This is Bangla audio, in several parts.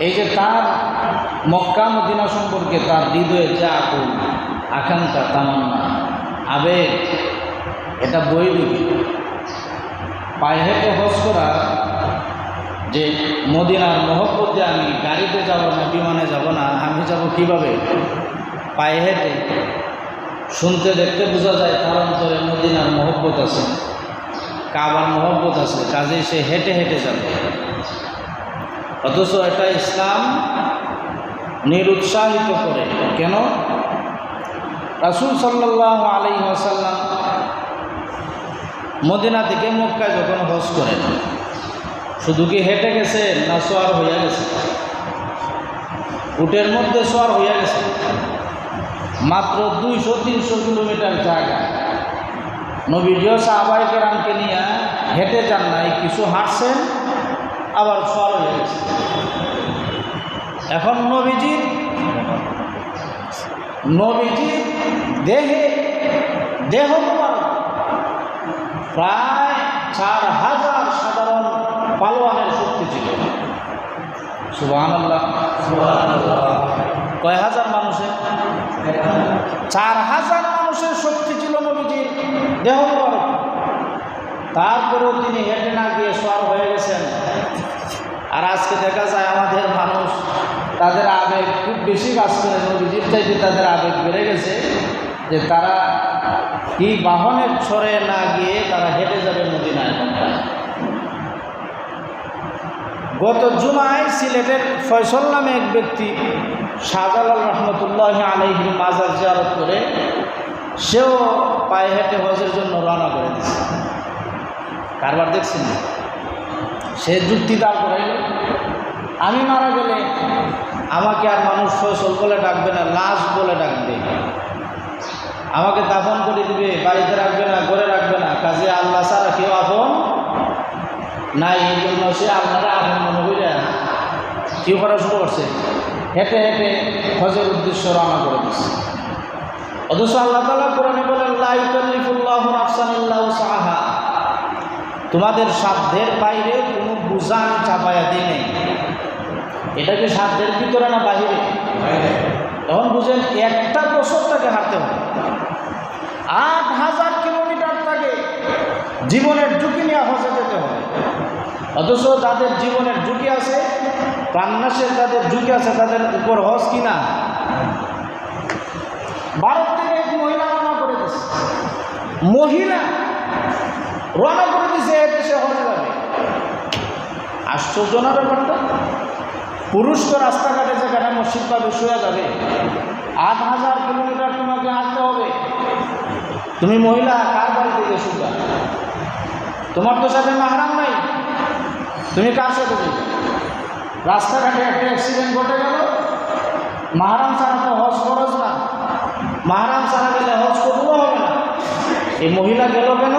এই যে তার মক্কা মদিনা সম্পর্কে তার হৃদয়ে যে আকুল আকাঙ্ক্ষা তামান্না আবেগ, এটা বৈদিক। পায়ে হেঁটে হজ করা, যে মদিনার মহব্বত যে আমি গাড়িতে যাব না, বিমানে যাব না, আমি যাব কীভাবে? পায়ে হেঁটে। শুনতে দেখতে বোঝা যায় তার অন্তরে মদিনার মহব্বত আছে, কাবার মহব্বত আছে, কাজেই সে হেঁটে হেঁটে যাবে। অথচ এটা ইসলাম নিরুৎসাহিত করে। কেন? রাসূল সাল্লাল্লাহু আলাইহি ওয়াসাল্লাম মদিনা থেকে মক্কায় যখন হজ করেন, শুধু কি হেঁটে গেছে না সোয়ার হইয়া গেছে? উটের মধ্যে সোয়ার হইয়া গেছে। মাত্র 200-300 কিলোমিটার জায়গা নবীজিও সাহাবায়ে কেরামকে নিয়ে হেঁটে যান নাই, কিছু হাঁটছেন, আবার সোয়ার হয়ে গেছে। এখন নবীজির দেহ প্রায় 4000 সাধারণ পালোয়ানের শক্তি ছিল। সুবহানাল্লাহ। কয় হাজার মানুষের? 4000 মানুষের শক্তি ছিল নবীজির দেহ। তারপরেও তিনি হেঁটে না গিয়ে সোয়ার হয়ে গেছেন। আর আজকে দেখা যায় আমাদের মানুষ, তাদের আবেগ খুব বেশি কাজ করে। নবীজির চাইতে তাদের আবেগ বেড়ে গেছে যে তারা কি বাহনের ছড়ে না গিয়ে তারা হেঁটে যাবে মদিনায়। গত জুমায় সিলেটের ফয়সল নামে এক ব্যক্তি শাহজালাল রহমতুল্লাহ আলাইহির মাজার জিয়ারত করে সেও পায়ে হেঁটে হজের জন্য রওনা করে দিচ্ছে। কারবার দেখছেন? সে যুক্তি দাঁড় করাইল, আমি মারা গেলে আমাকে আর মানুষ ফয়সল বলে ডাকবে না, লাশ বলে ডাকবে। আমাকে দাফন করে দিবে, বাড়িতে রাখবে না, ঘরে রাখবে না। কাজে আল্লাহ ছাড়া কেউ আপন নাই। এই জন্য সে আপনারা আপন মনে করে কেউ করা শুরু করছে, হেঁটে হেঁটে হজের উদ্দেশ্য রওনা করে দিচ্ছে। অথচ আল্লাহ তাআলা কোরআনে বলেন, লা ইউকাল্লিফুল্লাহু নাফসান ইল্লা উসআহা, তোমাদের সাধ্যের বাইরে কোনো বোঝা আমি চাপাইয়া দিই নেই। এটা কি সাধ্যের ভিতরে না বাহিরে? তখন বুঝেন, একটা বছর তাকে হাঁটতে হবে, 8000 কিলোমিটার তাকে জীবনের ঝুঁকি নিয়ে হজে যেতে হবে। অথচ যাদের জীবনের ঝুঁকি আছে, প্রাণনাশের যাদের ঝুঁকি আছে, তাদের উপর হজ কিনা। ভারত থেকে এক মহিলা রওনা করে দিচ্ছে, দেশে হজে যাবে। আশ্চর্য না ব্যাপারটা? পুরুষ তো রাস্তাঘাটে যেখানে মসজিদ পাবে শুয়ে যাবে, 8000 কিলোমিটার তোমাকে হাঁটতে হবে। তুমি মহিলা, কার বাড়িতে গিয়ে শুবা? তোমার তো সাথে মাহরাম নাই, তুমি কার সাথে যাবে? রাস্তাঘাটে একটা অ্যাক্সিডেন্ট ঘটে গেল, মাহরাম ছাড়া তো হজ ফরজ না, মাহরাম ছাড়া গেলে হজ কবুল হবে না। এই মহিলা গেল কেন?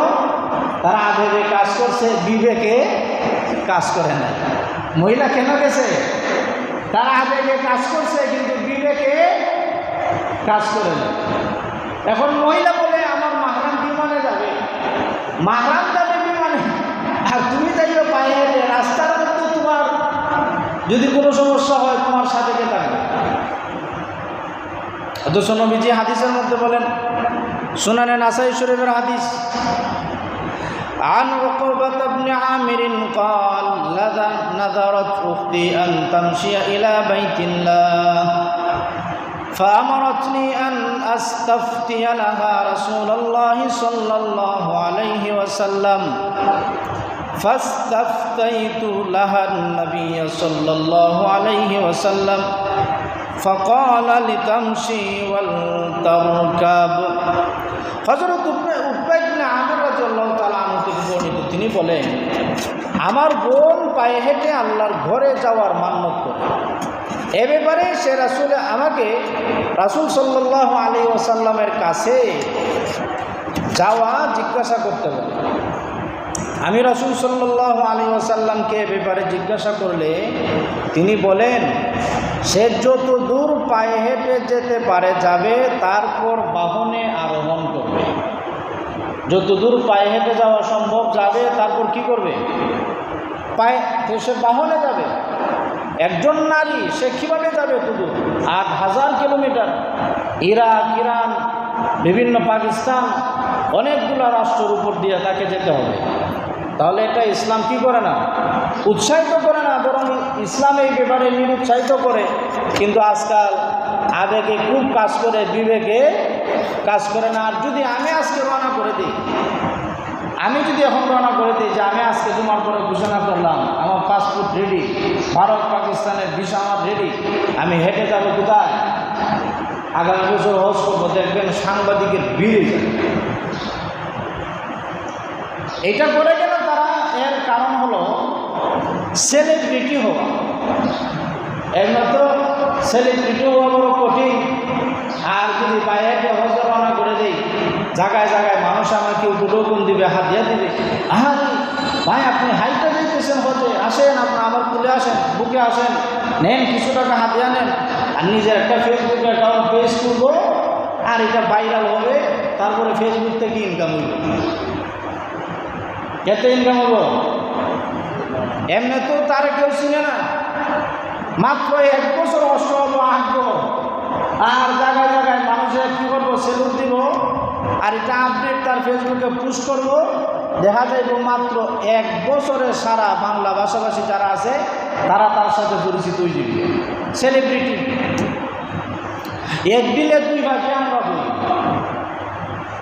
তারা আবেগে কাজ করছে, বিবেকে কাজ করে না। মহিলা কেন গেছে? তারা আবেগে কাজ করছে, কিন্তু বিবেকে কাজ করে না। এখন মহিলা বলে আমার মাহরাম বিমানে যাবে, মাহরাম যাবে বিমানে, আর তুমি যাইও পায়ে হেঁটে। রাস্তার মধ্যে তোমার যদি কোনো সমস্যা হয়, তোমার সাথে কে থাকবে? অথচ নবীজি হাদিসের মধ্যে বলেন, সুনানে নাসাই শরীফের হাদিস, عن عقبة بن عامر قال نذرت أختي أن تمشي إلى بيت الله فأمرتني أن أستفتي لها رسول الله صلى الله عليه وسلم فاستفتيت لها النبي صلى الله عليه وسلم فقال لتمشي ولتركب। হযরত উকবা ইবনে আমির রাদিয়াল্লাহু তাআলা আনহু থেকে বর্ণিত, তিনি বলেন, আমার বোন পায়ে হেঁটে আল্লাহর ঘরে যাওয়ার মান্যত করে। এ ব্যাপারে সে আমাকে রাসূল সাল্লাল্লাহু আলাইহি ওয়াসাল্লামের কাছে যাওয়া জিজ্ঞাসা করতে বলে। আমি রাসূল সাল্লাল্লাহু আলাইহি ওয়াসাল্লামকে এ ব্যাপারে জিজ্ঞাসা করলে তিনি বলেন, সে যত দূর পায়ে হেঁটে যেতে পারে যাবে, তারপর বাহনে আরোহণ করবে। যত দূর পায়ে হেঁটে যাওয়া সম্ভব যাবে, তারপর কি করবে? পায়ে, সে বাহনে যাবে। একজন নারী সে কীভাবে যাবে শুধু ৮,০০০ কিলোমিটার, ইরাক, ইরান, বিভিন্ন পাকিস্তান, অনেকগুলো রাষ্ট্রের উপর দিয়ে তাকে যেতে হবে। তাহলে এটা ইসলাম কি করে না? উৎসাহিত করে না, বরং ইসলাম এই ব্যাপারে নিরুৎসাহিত করে। কিন্তু আজকাল আবেগে খুব কাজ করে, বিবেকে কাজ করে না। আর যদি আমি আজকে রওনা করে দিই, আমি যদি এখন রওনা করে দিই যে আমি আজকে জুমার পরে ঘোষণা করলাম আমার পাসপোর্ট রেডি, ভারত পাকিস্তানের ভিসা আমার রেডি, আমি হেঁটে যাব কোথায়, আগামী বছর হজ করবো, দেখবেন সাংবাদিকের ভিড়। এটা করে গেল তারা, এর কারণ হলো সেলিব্রিটি হওয়া। একমাত্র সেলিব্রিটি হওয়া বড় কঠিন। আর যদি বাইরে হজ রওনা করে দেই, জায়গায় জায়গায় মানুষ আমাকে উপটোকন দিবে, হাতিয়া দিবে, আরে ভাই আপনি হাইটা যাইতেছেন হজে, আসেন আপনার আমার কুলে আসেন, বুকে আসেন, নেন কিছু টাকা হাতিয়া নেন, আর নিজের একটা ফেসবুক অ্যাকাউন্ট পেজ করবো, আর এটা ভাইরাল হবে, তারপরে ফেসবুক থেকে ইনকাম হইব। এতে ইনকাম হবো? এমনি তো তার কেউ চিনে না, মাত্র 1 বছর কষ্ট হবো, আঁকবো, আর জায়গায় জায়গায় মানুষের কী করবো, সেলুট দিব, আর এটা আপডেট তার ফেসবুকে পোস্ট করবো। দেখা যাইব মাত্র 1 বছরে সারা বাংলা ভাষাভাষী যারা আছে তারা তার সাথে পরিচিত হয়ে যাবে, সেলিব্রিটি। 1 দিলে 2 ভাগে আমরা হই।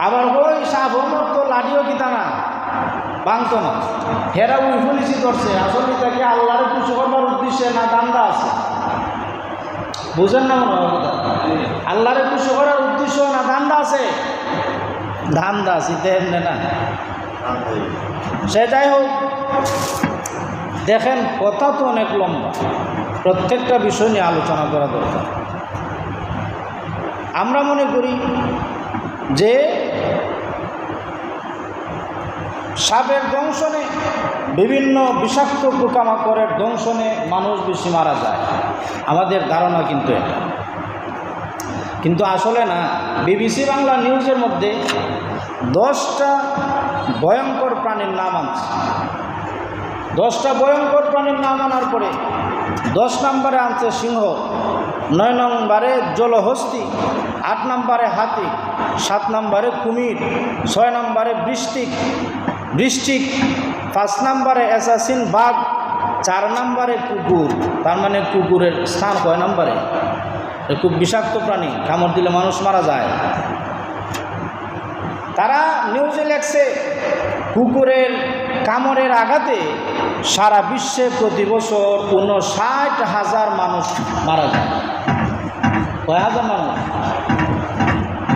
আবার ওই সাপ হোমর তো লাডিও কিতা না বাংত না, হেরা ওই পুলিশি করছে, আসলে তাকে আল্লাহরে খুশি করবার উদ্দেশ্যে না দান্দা আছে, বুঝেন না মনে হয় কথা? আল্লাহরে খুশি করার উদ্দেশ্য না দান্দা আছে? ধান্দা আছে, এমনি না। সে যাই হোক, দেখেন কথা তো অনেক লম্বা, প্রত্যেকটা বিষয় নিয়ে আলোচনা করা দরকার। আমরা মনে করি যে সাপের দংশনে, বিভিন্ন বিষাক্ত পোকামাকড়ের দংশনে মানুষ বেশি মারা যায়, আমাদের ধারণা কিন্তু এটা। কিন্তু আসলে না। বিবিসি বাংলা নিউজের মধ্যে 10টা ভয়ঙ্কর প্রাণীর নাম আনছে। 10টা ভয়ঙ্কর প্রাণীর নাম আনার পরে 10 নম্বরে আনছে সিংহ, 9 নম্বরে জলহস্তি, 8 নম্বরে হাতি, 7 নম্বরে কুমির, 6 নম্বরে বৃশ্চিক, 5 নম্বরে অ্যাসাসিন বাঘ, 4 নম্বরে কুকুর। তার মানে কুকুরের স্থান কয় নম্বরে? খুব বিষাক্ত প্রাণী, কামড় দিলে মানুষ মারা যায়। তারা নিউজে লেখছে কুকুরের কামড়ের আঘাতে সারা বিশ্বে প্রতি বছর 59,000 মানুষ মারা যায়। কয় হাজার মানুষ?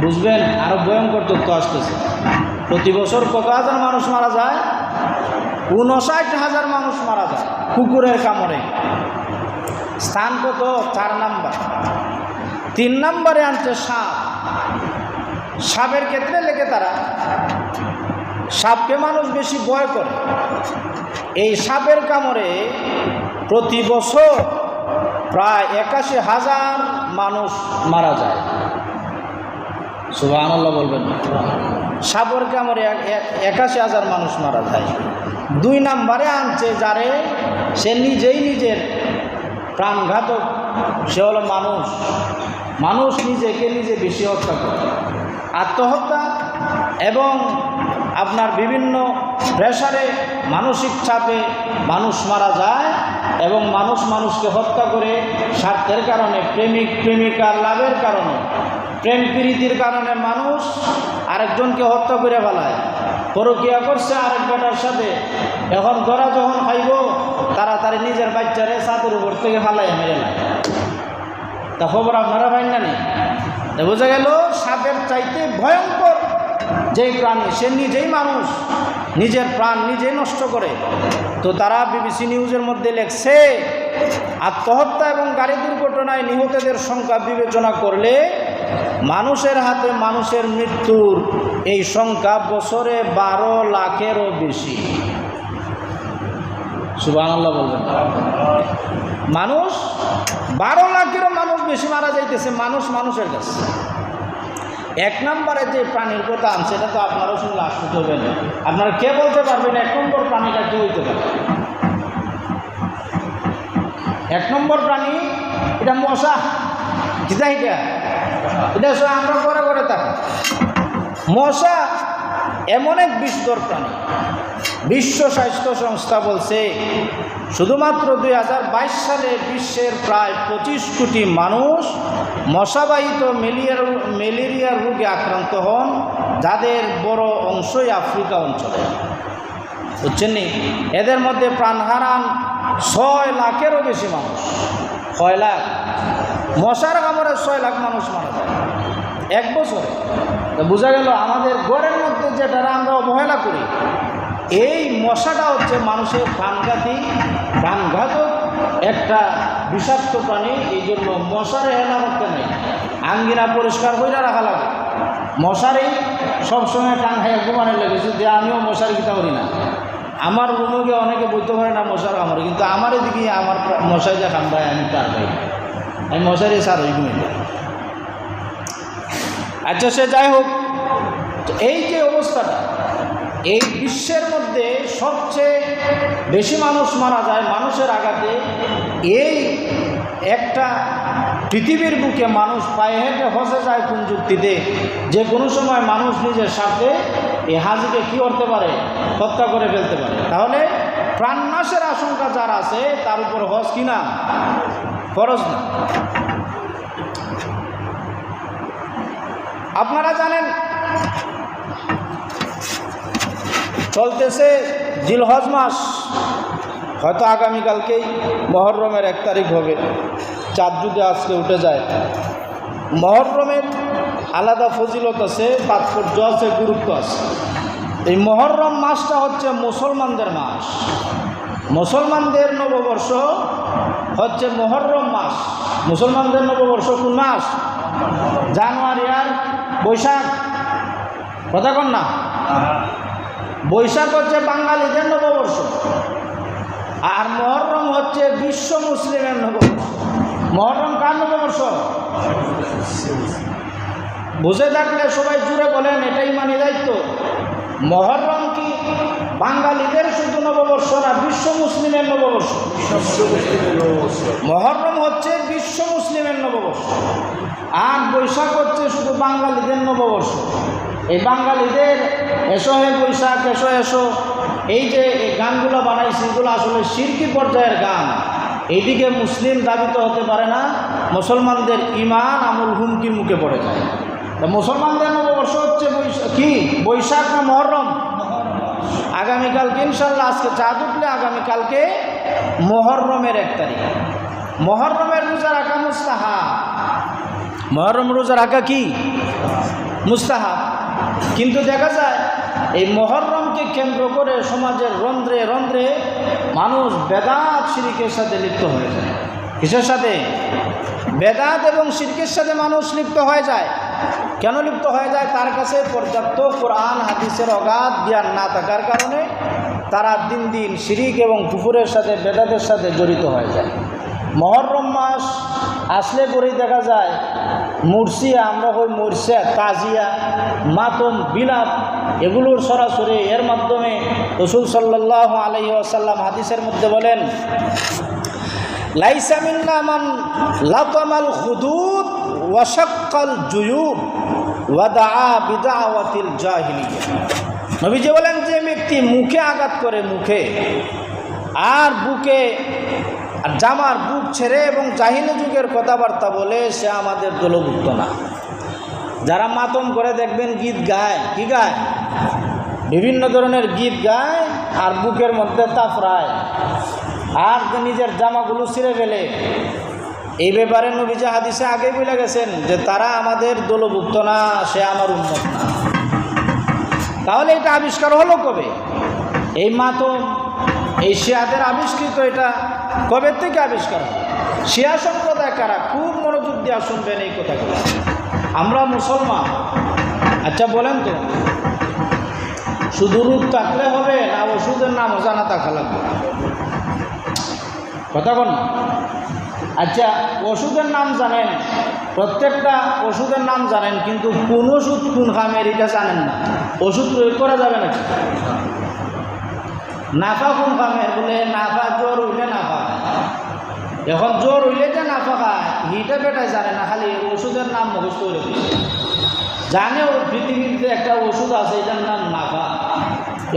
বুঝবেন, আরো ভয়ঙ্কর তথ্য আসতেছে। প্রতি বছর কত হাজার মানুষ মারা যায়? 59,000 মানুষ মারা যায় কুকুরের কামড়ে। স্থান কত? 4 নাম্বার। 3 নম্বরে আনছে সাপ। সাপের ক্ষেত্রে লেগে তারা, সাপকে মানুষ বেশি ভয় করে। এই সাপের কামড়ে প্রতি বছর প্রায় 81,000 মানুষ মারা যায়। সুবহানাল্লাহ বলবেন। সাপের কামড়ে 81,000 মানুষ মারা যায়। 2 নম্বরে আনছে যারে সে নিজেই নিজের প্রাণঘাতক, সে হলো মানুষ। মানুষ নিজেকে নিজে বেশি হত্যা করে, আত্মহত্যা এবং আপনার বিভিন্ন প্রেসারে, মানসিক চাপে মানুষ মারা যায়। এবং মানুষ মানুষকে হত্যা করে স্বার্থের কারণে, প্রেমিক প্রেমিকার লাভের কারণে, প্রেম প্রীতির কারণে মানুষ আরেকজনকে হত্যা করে ফেলায়। পরকীয়া করছে আরেক বেটার সাথে, এখন ধরা যখন খাইব তাড়াতাড়ি নিজের বাচ্চারে ছাদের উপর থেকে ফালাই মেরে নেয়। তা খবর আপনারা পাইন না নি? বোঝা গেল সাপের চাইতে ভয়ঙ্কর যেই প্রাণী, সে নিজেই মানুষ, নিজের প্রাণ নিজেই নষ্ট করে। তো তারা বিবিসি নিউজের মধ্যে লেখছে আত্মহত্যা এবং গাড়ি দুর্ঘটনায় নিহতদের সংখ্যা বিবেচনা করলে মানুষের হাতে মানুষের মৃত্যুর এই সংখ্যা বছরে 12 লাখেরও বেশি। সুবহানাল্লাহ বলবেন। মানুষ 12 লাখেরও মানুষ বেশি মারা যাইতেছে মানুষ মানুষের কাছে। 1 নম্বরে যে প্রাণীর কথা আনছে সেটা তো আপনারাও শুনলে আশ্চর্য হবেন। আপনারা কে বলতে পারবেন 1 নম্বর প্রাণীটা কে হইতে পারে? এক নম্বর প্রাণী এটা মশা। কিতা এটা আমরা করে করে থাকি। মশা এমন এক বিষধর প্রাণী। বিশ্ব স্বাস্থ্য সংস্থা বলছে শুধুমাত্র 2022 সালে বিশ্বের প্রায় 25 কোটি মানুষ মশাবাহিত ম্যালেরিয়ার রোগে আক্রান্ত হন, যাদের বড় অংশই আফ্রিকা অঞ্চলে। বুঝছেন নি? এদের মধ্যে প্রাণ হারান 6 লাখেরও বেশি মানুষ। 6 লাখ মশার কামড়ে 6 লাখ মানুষ মারা যায় এক বছরে। তো বোঝা গেল আমাদের ঘরের মধ্যে যেটা আমরা অবহেলা করি, এই মশাটা হচ্ছে মানুষের প্রাণঘাতক একটা বিষাক্ত প্রাণী। এই জন্য মশারে হেলা করতে নেই, আঙ্গিনা পরিষ্কার করে রাখা লাগে। মশারি সবসময় টান খাইয়া ঘুমানো লেগেছে যে আমিও মশারি কিতা করি না। আমার রুমে অনেকে বইতে পারে না মশার কামড়ে, কিন্তু আমার এদিকে আমার মশারি যা কামড়ায় আমি তার পাই, আমি মশারি সার ওই ঘুমিয়ে। আচ্ছা, সে যাই হোক, এই যে অবস্থাটা, এই বিশ্বের মধ্যে সবচেয়ে বেশি মানুষ মারা যায় মানুষের আঘাতে। এই একটা পৃথিবীর বুকে মানুষ পায়ে হেঁটে হসে যায় কোন যুক্তিতে, যে কোনো সময় মানুষ নিজের স্বার্থে এই হাজিকে কী করতে পারে, হত্যা করে ফেলতে পারে। তাহলে প্রাণনাশের আশঙ্কা যার আছে তার উপর হজ কিনা ফরজ না। আপনারা জানেন চলতেছে জিলহজ মাস, হয়তো আগামীকালকেই মহররমের 1 তারিখ হবে, চাঁদ যদি আজকে উঠে যায়। মহররমের আলাদা ফজিলত আছে, তাৎপর্য আছে, গুরুত্ব আছে। এই মহররম মাসটা হচ্ছে মুসলমানদের মাস। মুসলমানদের নববর্ষ হচ্ছে মহররম মাস। মুসলমানদের নববর্ষ কোন মাস? জানুয়ারি আর বৈশাখ। কথা কন না? বৈশাখ হচ্ছে বাঙালিদের নববর্ষ, আর মহররম হচ্ছে বিশ্ব মুসলিমের নববর্ষ। মহররম কার নববর্ষ? বুঝে থাকলে সবাই জুড়ে বলেন, এটাই মানে দায়িত্ব। মহররম কি বাঙালিদের শুধু নববর্ষ না, বিশ্ব মুসলিমের নববর্ষ? মহররম হচ্ছে বিশ্ব মুসলিমের নববর্ষ, আর বৈশাখ হচ্ছে শুধু বাঙালিদের নববর্ষ। এই বাঙালিদের এসো হে বৈশাখ, এসো এসো, এই যে গানগুলো বানাইছে এগুলো আসলে শিরকি পর্যায়ের গান। এইদিকে মুসলিম দাবিত হতে পারে না, মুসলমানদের ইমান আমল হুমকির মুখে পড়ে যায়। তো মুসলমানদের নববর্ষ হচ্ছে বৈশাখ না মহররম? আগামীকালকে ইনশাল্লাহ, আজকে চাঁদ উঠলে আগামীকালকে মহররমের 1 তারিখ। মহররমের রোজা রাখা মুস্তাহাব। মহররম রোজা রাখা কি মুস্তাহাব, কিন্তু দেখা যায় এই মহররমকে কেন্দ্র করে সমাজের রন্ধ্রে রন্ধ্রে মানুষ বেদাত শিরকের সাথে লিপ্ত হয়ে যায়। কিসের সাথে? বেদাত এবং শিরকের সাথে মানুষ লিপ্ত হয়ে যায়। কেন লিপ্ত হয়ে যায়? তার কাছে পর্যাপ্ত কোরআন হাদিসের অগাধ জ্ঞান না থাকার কারণে তারা দিন দিন শিরিক এবং কুফুরের সাথে, বেদাতের সাথে জড়িত হয়ে যায়। মহররম মাস আসলে পরেই দেখা যায় মুর্শিয়া, আমরা হই মুর্শিয়া, তাজিয়া, মাতম, বিলাপ, এগুলোর সরাসরি এর মাধ্যমে রাসূল সাল্লাল্লাহু আলাইহি ওয়াসাল্লাম হাদিসের মধ্যে বলেন, লাইসা মিন্না মান লাতামাল খুদুদ ওয়া শাক্কাল জুয়ুব ওয়া দাআ বিদাওয়াতিল জাহিলিয়া। নবীজি বলেন, যে ব্যক্তি মুখে আঘাত করে, মুখে আর বুকে, আর জামার বুক ছেড়ে এবং জাহিলি যুগের কথাবার্তা বলে, সে আমাদের দলভুক্ত না। যারা মাতম করে দেখবেন গীত গায়, কি গায়? বিভিন্ন ধরনের গীত গায়, আর বুকের মধ্যে তাফরায়, আর নিজের জামাগুলো ছিঁড়ে ফেলে। এই ব্যাপারে নবীজি হাদিসে আগেই বলে গেছেন যে তারা আমাদের দলভুক্ত না, সে আমার উম্মত না। তাহলে এটা আবিষ্কার হলো কবে? এই মাতম, এই শিয়াদের আবিষ্কৃত, এটা কবে থেকে আবিষ্কার হলো? শিয়া সম্প্রদায় কারা? খুব মনোযোগ দিয়ে শুনবেন এই কথাগুলো। আমরা মুসলমান। আচ্ছা বলেন তো, শুধু রূপ থাকলে হবে না ওষুধের নামও জানা থাকা লাগবে? কথা বল না। আচ্ছা, ওষুধের নাম জানেন, প্রত্যেকটা ওষুধের নাম জানেন, কিন্তু কোন ওষুধ কোন খামের এটা জানেন না। ওষুধ প্রয়োগ করা যাবে না। নাফা কোন খামের? বলে নাফা জ্বর হইলে নাফা, এখন জ্বর হইলে যে নাফা খায় হিটা বেটায় জানে না, খালি ওষুধের নাম মুখস্থ করে দিচ্ছে। জানে ওর পৃথিবীতে একটা ওষুধ আছে, এটার নাম নাফা।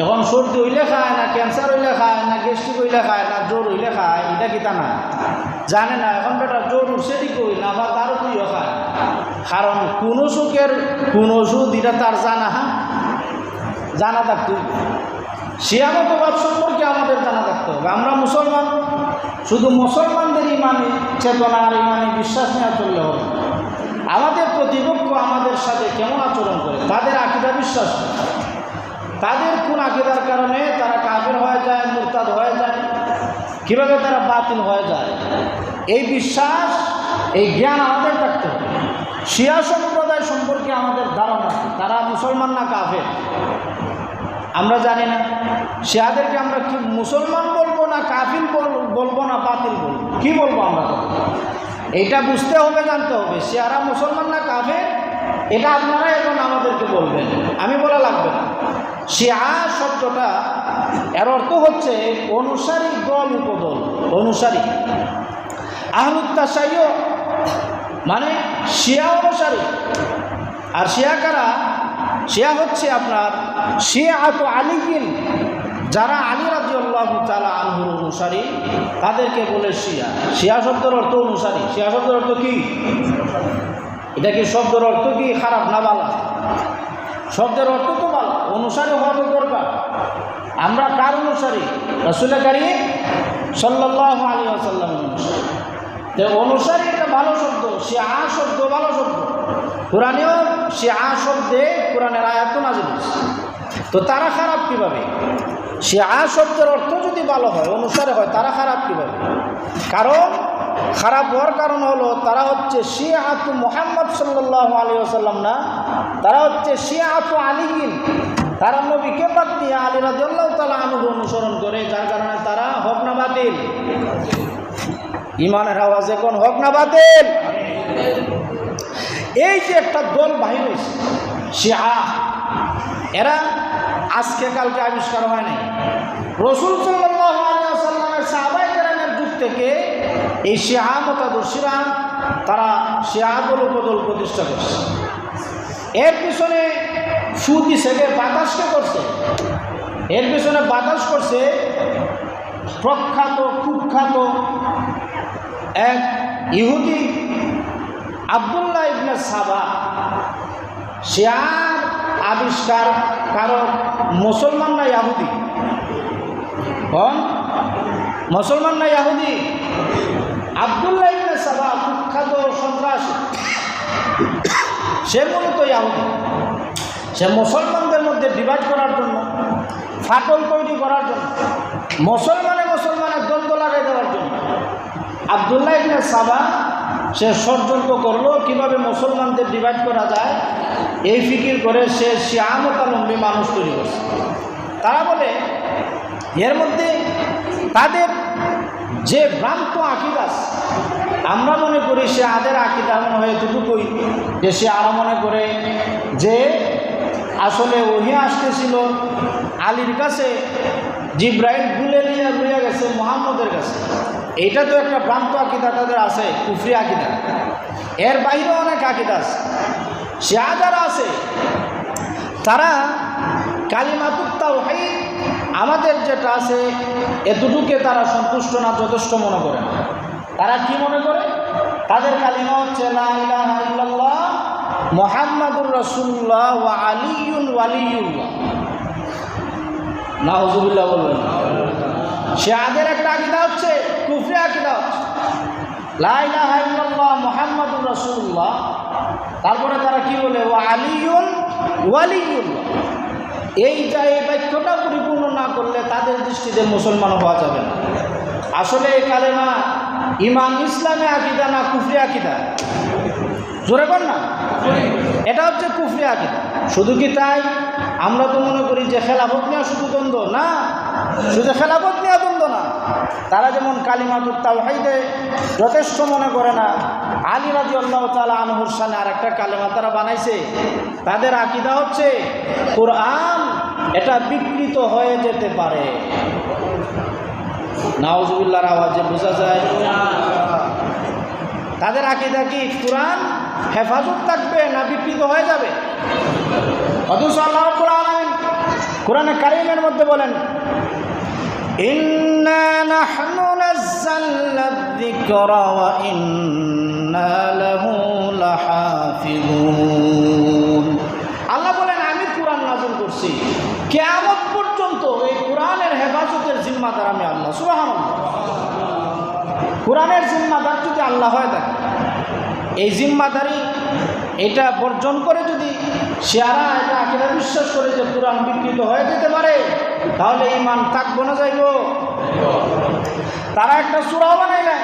এখন সর্দি হইলে খায় না, ক্যান্সার হইলে খায় না, গ্যাস্ট্রিক হইলে খায় না, জ্বর হইলে খায়, এটা কিতা না জানে না। এখন বেটা জ্বর উঠছে দিকে ওই নাফা তারও তুইও খায়, কারণ কোন সুখের কোন ওষুধ এটা তার জানা থাকতো। শিয়ামতবাদ সম্পর্কে আমাদের জানা থাকতে হবে। আমরা মুসলমান, শুধু মুসলমানদের ইমানি চেতনা আর ইমানি বিশ্বাস নিয়ে চললে হবে। আমাদের প্রতিপক্ষ আমাদের সাথে কেমন আচরণ করে, তাদের আকীদা বিশ্বাস, তাদের কোন আকীদার কারণে তারা কাফের হয়ে যায়, মুরতাদ হয়ে যায়, কীভাবে তারা বাতিল হয়ে যায়, এই বিশ্বাস, এই জ্ঞান আমাদের থাকতে হবে। শিয়া সম্প্রদায় সম্পর্কে আমাদের ধারণা, তারা মুসলমান না কাফের আমরা জানি না। শিয়াদেরকে আমরা কি মুসলমান বলবো না কাফির বলবো না বাতিল বলবো, কি বলবো আমরা? এইটা বুঝতে হবে, জানতে হবে শিয়ারা মুসলমান না কাফের, এটা আপনারা এখন আমাদেরকে বলবেন, আমি বলা লাগবে না। শিয়া শব্দটা এর অর্থ হচ্ছে অনুসারী, দল, উপদল, অনুসারী। আহলুত তাশাইয়্যুহ মানে শিয়া অনুসারী। আর শিয়া কারা? শিয়া হচ্ছে আপনার শিয়াত আলীন, যারা আলী রাদিয়াল্লাহু তাআলা আনহুর অনুসারী, তাদেরকে বলে শিয়া। শিয়া শব্দের অর্থ অনুসারী। শিয়া শব্দের অর্থ কি? এটা কি শব্দের অর্থ কি খারাপ না ভালো? শব্দের অর্থ তো ভালো, অনুসারী হওয়া তো দরকার। আমরা কার অনুসারী? রাসূল কারীম সাল্লাল্লাহু আলাইহি ওয়াসাল্লামের অনুসারী। তো অনুসারী এটা ভালো শব্দ, শিয়া শব্দ ভালো শব্দ। কোরআনেও শিয়া শব্দে কোরআনের আয়াত নাযিল হয়েছে। তো তারা খারাপ কিভাবে? শিয়া শব্দের অর্থ যদি ভালো হয়, অনুসারে হয়, তারা খারাপ কিভাবে? কারণ খারাপ হওয়ার কারণ হলো তারা হচ্ছে শিয়াতু মুহাম্মদ সাল্লাল্লাহু আলাইহি ওয়াসাল্লাম না, তারা হচ্ছে শিয়াতু আলীন। তারা নবীকে বাদ দিয়ে আলী রাদিয়াল্লাহু তাআলা আনহু অনুসরণ করে, যার কারণে তারা হক না বাতিল? ইমানের আওয়াজ এখন হক না বাতিল? এই যে একটা দল বাহির হয়েছে শিয়া, এরা আজকে কালকে আবিষ্কার হয় নাই। রাসূল সাল্লাল্লাহু আলাইহি ওয়াসাল্লামের সাহাবায়ে কেরামের যুগ থেকে এই শিয়া মতাদর্শীরা তারা শিয়া দল উপদল প্রতিষ্ঠা করছে। এর পিছনে সুদি সেকে বাতাসকে করছে, এর পিছনে বাতাস করছে প্রখ্যাত কুখ্যাত এক ইহুদি আব্দুল্লাহ ইবনে সাবা। শিয়ার আবিষ্কার কারণ মুসলমান না ইহুদি? মুসলমান না ইহুদি? আব্দুল্লাহ ইবনে সাবা কুখ্যাত সন্ত্রাসী, সে মূলত ইহুদি। সে মুসলমানদের মধ্যে ডিভাইড করার জন্য, ফাটল তৈরি করার জন্য, মুসলমানের দ্বন্দ্ব লাগাই দেওয়ার জন্য আব্দুল্লাহ ইবনে সাবা সে ষড়যন্ত্র করলো কীভাবে মুসলমানদের ডিভাইড করা যায়। এই ফিকির করে সে শিয়া মতাবলম্বী মানুষ তৈরি করছে। তারা বলে এর মধ্যে তাদের যে ভ্রান্ত আকিদা, আমরা মনে করি সে আদের আকিদা মনে হয় এতটুকুই যে সে আরও মনে করে যে আসলে ওহি আসতেছিল আলীর কাছে, জিব্রাইল গুলে নিয়ে লইয়া গেছে মুহাম্মদের কাছে। এইটা তো একটা ভ্রান্ত আকিদা তাদের আছে, কুফরি আকিদা। এর বাইরেও অনেক আকিদা আছে। শিয়া যারা আছে তারা কালিমাতুত তাওহীদ আমাদের যেটা আছে এতটুকুকে তারা সন্তুষ্ট না, যথেষ্ট মনে করে। তারা কি মনে করে? তাদের কালিমা হচ্ছে লা ইলাহা ইল্লাল্লাহ মুহাম্মাদুর রাসূলুল্লাহ ওয়া আলিয়্যুন ওয়ালিয়্যুল্লাহ। নাউযুবিল্লাহ বলবেন। শিয়াদের একটা আকীদা হচ্ছে কুফরি আকীদা, হচ্ছে লা ইলাহা ইল্লাল্লাহ মুহাম্মাদুর রাসূলুল্লাহ, তারপরে তারা কি বলে? ওয়া আলিয়্যুন ওয়ালিয়্যুল্লাহ। এই বাক্যটা পরিপূর্ণ না করলে তাদের দৃষ্টিতে মুসলমান হওয়া যাবে না। আসলে এই কালেমা ইমান ইসলামে আকীদা না কুফরি আকীদা? জোরে বল না, এটা হচ্ছে কুফরি আকীদা। শুধু কি তাই? আমরা তো মনে করি যে খেলাফত নিয়ে শুধু দ্বন্দ্ব না, শুধু খেলাফত নিয়ে দ্বন্দ্ব না। তারা যেমন কালিমাতুত তাওহীদে যথেষ্ট মনে করে না, আলী রাদিয়াল্লাহু তাআলা আনহুর শানে আরেকটা কালেমা তারা বানাইছে। তাদের আকীদা হচ্ছে কোরআন এটা বিকৃত হয়ে যেতে পারে। নাউযুবিল্লাহর আওয়াজে বোঝা যায়। তাদের আকীদা কি কোরআন হেফাজত থাকবে না বিকৃত হয়ে যাবে? অথচ আল্লাহ রাব্বুল আলামিন কোরআনে কারীমের মধ্যে বলেন, ইন্না নাহনু নাযালনা যিকরা ওয়া ইন্না লাহু লাহাফিজুন। আল্লাহ বলেন, আমি কোরআন নাযিল করছি, কিয়ামত পর্যন্ত এই কোরআনের হেফাজতের জিম্মাদার আমি আল্লাহ। সুবহানাল্লাহ। কোরআনের জিম্মাদার যদি আল্লাহ হয়ে থাকে, এই জিম্মাদারি এটা বর্জন করে যদি শিয়ারা এটা আকীদা বিশ্বাস করে যে কোরআন বিকৃত হয়ে যেতে পারে, তাহলে ঈমান থাকবো না যাইব? তারা একটা সূরাও বানাইলেন,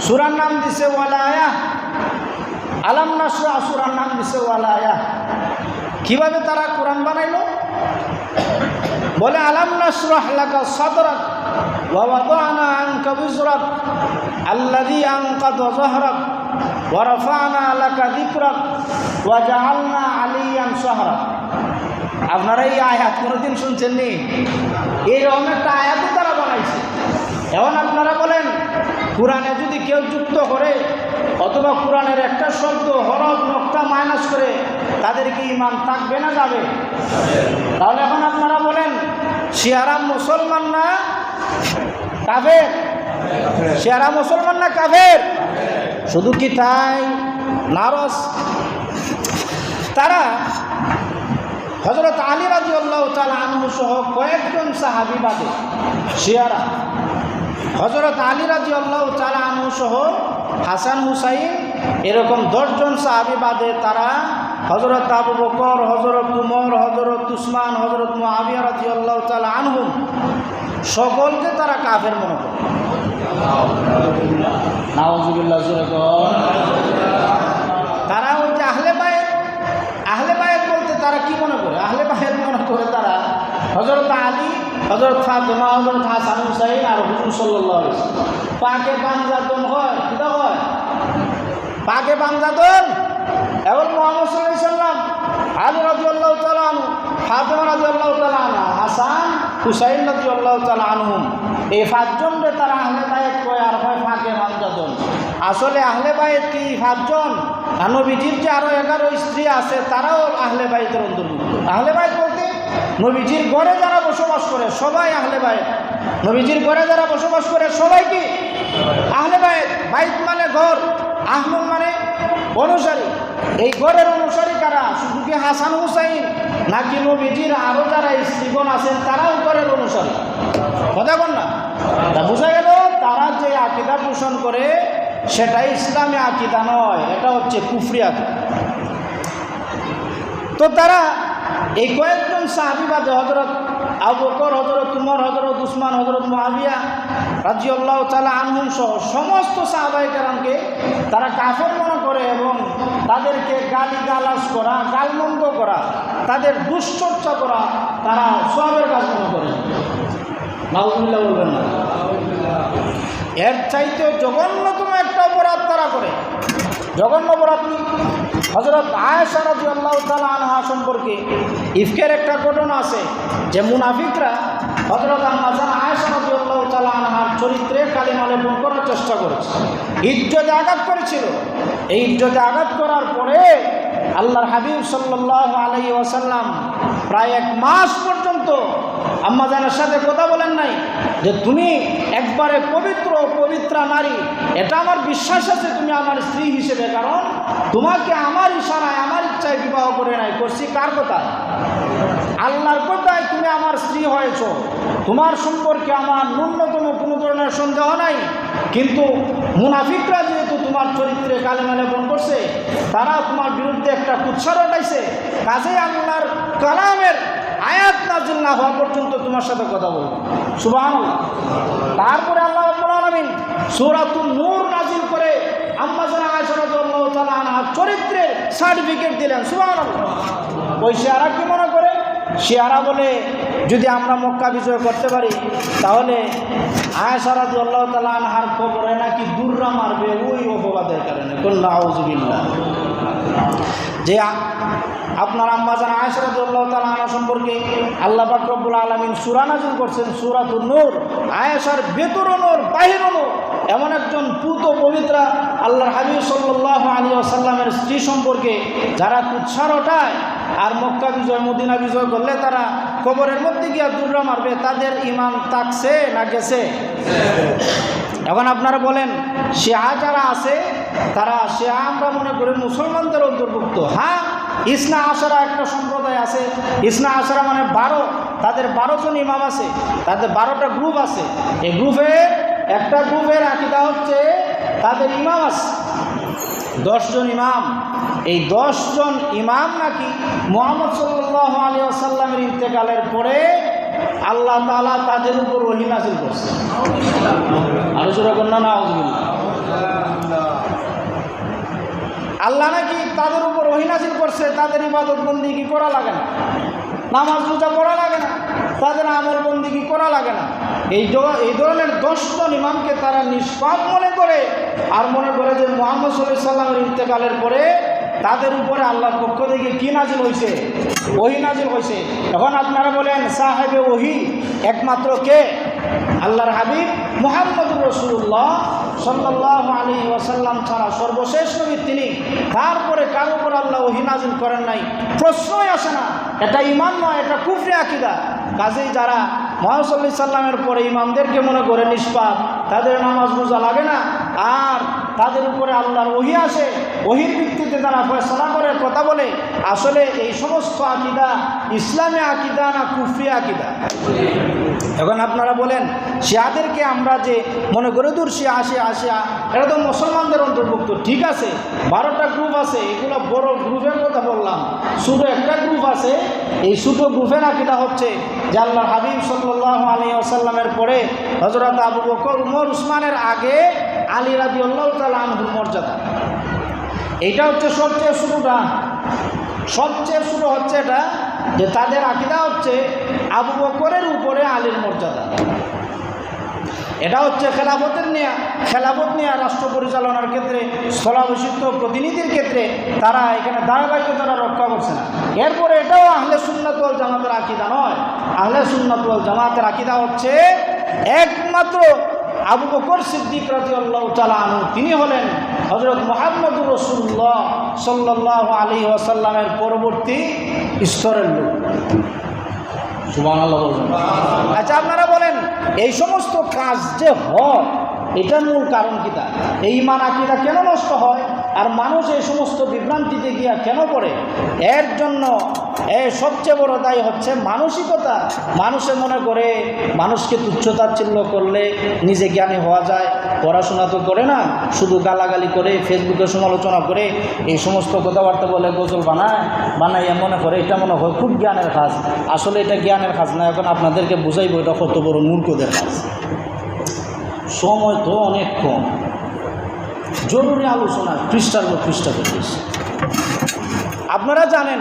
সূরার নাম দিছে ওয়ালায়া। আলাম নাশরাহ সূরার নাম দিছে ওয়ালায়া। কিভাবে তারা কোরআন বানাইল? বলে আলাম নাশরাহ লাকা সাদরাক ওয়া ওয়াদানা আনকা বিজরাক আল্লাযী আনকাযা যাহরাক ওয়া রাফা'না লাকা যিকরাক ওয়া জাআলনা আলিয়ান শাহরাক। আপনারা এই আয়াত কোনোদিন শুনছেন নি? এইরকম একটা আয়াতও তারা বানাইছে। এখন আপনারা বলেন, কোরআনে যদি কেউ যুক্ত করে অথবা কোরআনের একটা শব্দ হরফ নকতা মাইনাস করে, তাদের কি ঈমান থাকবে না যাবে? তাহলে এখন আপনারা বলেন, শিয়ারা মুসলমান না কাফের? শিয়ারা মুসলমান না কাফের? শুধু কি তাই? নারস তারা হযরত আলী রাদিয়াল্লাহু তাআলা আনহু সহ কয়েকজন সাহাবী বাদে শিয়ারা হযরত আলী রাদিয়াল্লাহু তাআলা আনহু সহ হাসান হুসাইন এরকম 10 জন সাহাবী বাদে তারা হযরত আবু বকর, হযরত উমর, হযরত উসমান, হযরত মুআবিয়া রাদিয়াল্লাহু তাআলা আনহুম সকলকে তারা কাফের মনে করে। নাউযুবিল্লাহ। তারা ওই যে আহলে বায়েত বলতে তারা কি মনে করে? আহলে বায়েত মনে করে তারা হযরত আলী, হযরত ফাতেমা, হযরত হাসান হুসাইন আর হুজুর সাল্লাল্লাহু আলাইহি ওয়াসাল্লাম পাকে বানজাদন হয়। কিটা হয়? পাকে বানজাদন এবং মুহাম্মদ সাল্লাল্লাহু আলাইহি ওয়াসাল্লাম, আলী রাদিয়াল্লাহু তাআলা আনহু, ফাতেমা রাদিয়াল্লাহু তাআলা আনহা, হাসান হুসাইন রাদিয়াল্লাহু তাআলা আনহুম, এই 5 জনকে তারা আহলে বায়েত কয় আর হয় পাকে বানজাদন। আসলে আহলে বায়েত কি 5 জন? আর নবীজির যে আরো 11 স্ত্রী আছে তারাও আহলে বায়েতের অন্তর্ভুক্ত। আহলে বায়েত বলতে নবীজির ঘরে যারা বসবাস করে সবাই আহলে বায়েত। নবীজির ঘরে যারা বসবাস করে সবাই কি আহলে বায়েত? বাইত মানে ঘর, আহলুন মানে অনুসারী। এই ঘরের অনুসারী কারা? শুধু কি হাসান হুসাইন, নাকি নবীজির আরো যারা স্ত্রীগণ আছেন তারাও ঘরের অনুসারী? কথা বল না? তা বোঝা গেল তারা যে আকীদা পোষণ করে সেটাই ইসলামী আকীদা নয়, এটা হচ্ছে কুফরি আকীদা। তো তারা এই কয়েকজন সাহাবী বাদে হযরত আবু বকর, হযরত উমর, হযরত উসমান, হযরত মুআবিয়া রাদিয়াল্লাহু তাআলা আনহুম সহ সমস্ত সাহাবায়ে কেরামকে তারা কাফের মনে করে এবং তাদেরকে গালিগালাজ করা, গালমন্দ করা, তাদের দুশ্চর্চা করা তারা সওয়াবের কাজ মনে করে। নাউযুবিল্লাহ বলবেন না? এর চাইতেও জঘন্যতম একটা অপরাধ তারা করে। জঘন্য অপরাধ কি? হযরত আয়েশা রাদিয়াল্লাহু তাআলা আনহা সম্পর্কে ইফকের একটা ঘটনা আছে যে মুনাফিকরা হযরত আম্মা জান আয়েশা রাদিয়াল্লাহু তাআলা আনহার চরিত্রে কালিমা লেপন করার চেষ্টা করেছে, ইজ্জতে আঘাত করেছিল। এই ইজ্জতে আঘাত করার পরে আল্লাহর হাবিব সাল্লাল্লাহু আলাইহি ওয়াসাল্লাম প্রায় 1 মাস পর্যন্ত আম্মা জানের সাথে কথা বলেন নাই যে তুমি একবারে পবিত্রা নারী, এটা আমার বিশ্বাস আছে তুমি আমার স্ত্রী হিসেবে, কারণ তোমাকে আমার ইশারায় আমার ইচ্ছায় বিবাহ করে নাই, করছি কার কথায়? আল্লাহর কথায় তুমি আমার স্ত্রী হয়েছ। তোমার সম্পর্কে আমার ন্যূনতম কোনো ধরনের সন্দেহ নাই। কিন্তু মুনাফিকরা যেহেতু তোমার চরিত্রে কালেমা লেপন করছে, তারা তোমার বিরুদ্ধে একটা কুৎসা রটাইছে, কাজেই আল্লাহর কালামের আয়াত নাজিল না হওয়া পর্যন্ত তোমার সাথে কথা বলবো। সুবহানাল্লাহ। তারপরে আল্লাহ রাব্বুল আলামিন সূরাতুন নূর নাজিল করে আম্মা জান আয়েশা রাদিয়াল্লাহু তাআলা আনহার চরিত্রের সার্টিফিকেট দিলেন। সুবহানাল্লাহ। ওই শিয়ারা কি মনে করে? শিয়ারা বলে যদি আমরা মক্কা বিজয় করতে পারি তাহলে আয়েশা রাদিয়াল্লাহু তাআলা আনহার কবরে নাকি দুররা মারবে, ওই অপবাদের কারণে। কুল নাউযুবিল্লাহ। যে আপনার আম্মা জান আয়েশা রাদিয়াল্লাহু তাআলা আনহা সম্পর্কে আল্লাহ পাক রব্বুল আলামিন সূরা নাযিল করছেন সূরাতুন নূর। আয়েশার ভেতরও নূর, বাহিরও নূর, এমন একজন পুত পবিত্র আল্লাহর হাবিব সাল্লাল্লাহু আলাইহি ওয়াসাল্লামের স্ত্রী সম্পর্কে যারা কুৎসা রটায় আর মক্কা বিজয় মদিনা বিজয় করলে তারা কবরের মধ্যে গিয়ে দুর্রা মারবে, তাদের ঈমান থাকছে না গেছে? এখন আপনারা বলেন শিয়া যারা আছে তারা শিয়া আমরা মনে করি মুসলমানদের অন্তর্ভুক্ত। হ্যাঁ, ইসনা আশারা একটা সম্প্রদায় আছে, ইসনা আশারা মানে 12, তাদের 12 জন ইমাম আছে, তাদের 12টা গ্রুপ আছে। এই গ্রুপের একটা গ্রুপের আকীদা হচ্ছে তাদের ইমাম আছে 10 জন ইমাম। এই 10 জন ইমাম নাকি মুহাম্মদ সাল্লাল্লাহু আলাইহি ওয়াসাল্লামের ইন্তেকালের পরে আল্লাহ তাআলা তাদের উপর ওহী নাযিল করছে। আলোচনা করুন না, আল্লাহ নাকি তাদের উপর ওহী নাযিল করছে, তাদের ইবাদত বন্দেগী করা লাগে না, নামাজ রোজা পড়া লাগে না, তাদের আমল বন্দেগী করা লাগে না। এই ধরনের 10 জন ইমামকে তারা নিষ্পাপ মনে করে আর মনে করে যে মুহাম্মদ সাল্লাল্লাহু আলাইহি ওয়াসাল্লামের ইন্তেকালের পরে তাদের উপরে আল্লাহর পক্ষ থেকে কি নাজিল হয়েছে? ওহী নাজিল হয়েছে। এখন আপনারা বলেন সাহেবে ওহী একমাত্র কে? আল্লাহর হাবিব মুহাম্মদুর রাসূলুল্লাহ সাল্লাল্লাহু আলাইহি ওয়াসাল্লাম ছাড়া সর্বশেষ নবী তিনি। তারপরে কারো উপর আল্লাহ ওহী নাজিল করেন নাই, প্রশ্নই আসে না। এটা ঈমান নয়, এটা কুফরি আকীদা। কাজেই যারা মুহাম্মদ সাল্লাল্লাহু আলাইহি ওয়াসাল্লামের পরে ইমামদেরকে মনে করে নিষ্পাপ, তাদের নামাজ রোজা লাগে না আর তাদের উপরে আল্লাহর ওহী আসে, ওহীর ভিত্তিতে তারা ফয়সালা করে কথা বলে, আসলে এই সমস্ত আকীদা ইসলামী আকীদা না কুফরি আকীদা? এখন আপনারা বলেন শিয়াদেরকে আমরা যে মনে করে দূর শিয়া আসিয়া এটা তো মুসলমানদের অন্তর্ভুক্ত, ঠিক আছে। 12টা গ্রুপ আছে, এগুলো বড় গ্রুপের কথা বললাম। ছোটো একটা গ্রুপ আছে, এই ছোটো গ্রুপের আকীদা হচ্ছে যে আল্লাহর হাবিব সাল্লাল্লাহু আলাইহি ওয়াসাল্লামের পরে হযরত আবু বকর, উমর, উসমানের আগে আলী রাদিয়াল্লাহু তাআলা আনহুর মর্যাদা। এইটা হচ্ছে সবচেয়ে ছোটোটা, সবচেয়ে ছোটো হচ্ছে এটা যে তাদের আকীদা হচ্ছে আবু বকরের উপরে আলীর মর্যাদা। এটা হচ্ছে খেলাফত নিয়ে রাষ্ট্র পরিচালনার ক্ষেত্রে স্থলাভিষিক্ত প্রতিনিধির ক্ষেত্রে তারা এখানে ধারাবাহিকতা রক্ষা করছে না। এরপরে এটাও আহলে সুন্নাত ওয়াল জামাতের আকীদা নয়। আহলে সুন্নাত ওয়াল জামাতের আকীদা হচ্ছে একমাত্র আবু বকর সিদ্দিক রাদিয়াল্লাহু তাআলা আনহু, তিনি হলেন হযরত মুহাম্মদুর রাসূলুল্লাহ সাল্লাল্লাহু আলাইহি ওয়াসাল্লামের পরবর্তী স্তরের লোক। সুবহানাল্লাহ বলুন। আচ্ছা, আপনারা বলেন এই সমস্ত কাজ যে হয় এটার মূল কারণ কি? তা এই ঈমান আকীদা কেন নষ্ট হয় আর মানুষ এই সমস্ত বিভ্রান্তিতে গিয়া কেন পড়ে? এর জন্য সবচেয়ে বড় দায়ী হচ্ছে মানসিকতা। মানুষে মনে করে মানুষকে তুচ্ছতাচ্ছিল্য করলে নিজে জ্ঞানী হওয়া যায়। পড়াশোনা তো করে না, শুধু গালাগালি করে, ফেসবুকে সমালোচনা করে, এই সমস্ত কথাবার্তা বলে গজল বানাইয়া মনে করে এটা মনে হয় খুব জ্ঞানের কাজ। আসলে এটা জ্ঞানের কাজ না। এখন আপনাদেরকে বুঝাইব এটা কত বড় মূর্খদের কাজ। সময় তো অনেক কম, জরুরি আলোচনা পৃষ্ঠার পর পৃষ্ঠা করেছি। আপনারা জানেন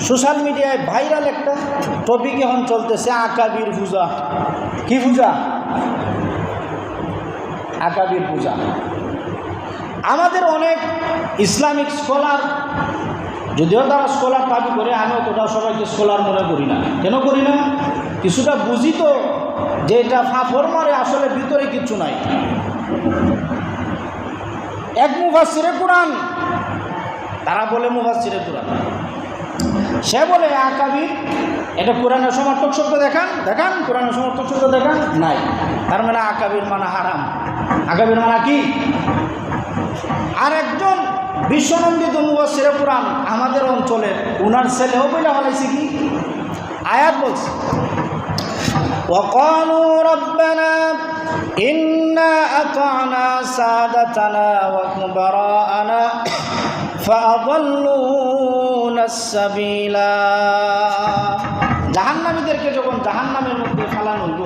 সোশ্যাল মিডিয়ায় ভাইরাল একটা টপিক এখন চলতেছে আকাবির পূজা। কি পূজা? আকাবির পূজা। আমাদের অনেক ইসলামিক স্কলার, যদিও তারা স্কলার দাবি করে, আমি অতটা সবাইকে স্কলার মনে করি না। কেন করি না? কিছুটা বুঝি তো যে এটা ফাফর মারে, আসলে ভিতরে কিচ্ছু নাই। এক মুফাসসিরে কুরআন, তারা বলে মুফাসসিরে কুরআন, সে বলে আকাবির, এটা কোরআনের সমর্থক শব্দ দেখান, কোরআনের সমর্থক শব্দ দেখান, নাই। তার মানে আকাবির মানা হারাম। আকাবির মানা কি? আর একজন বিশ্বনন্দিত মুফাসসিরে কুরআন আমাদের অঞ্চলের, উনার ছেলেও বলে ফেলাইছে কি আয়াত বলছে, وقالوا ربنا إنا أطعنا سادتنا وكبراءنا فأضلونا السبيلا। জাহান্নামীদেরকে যখন জাহান্নামের মধ্যে ফেলানো হইব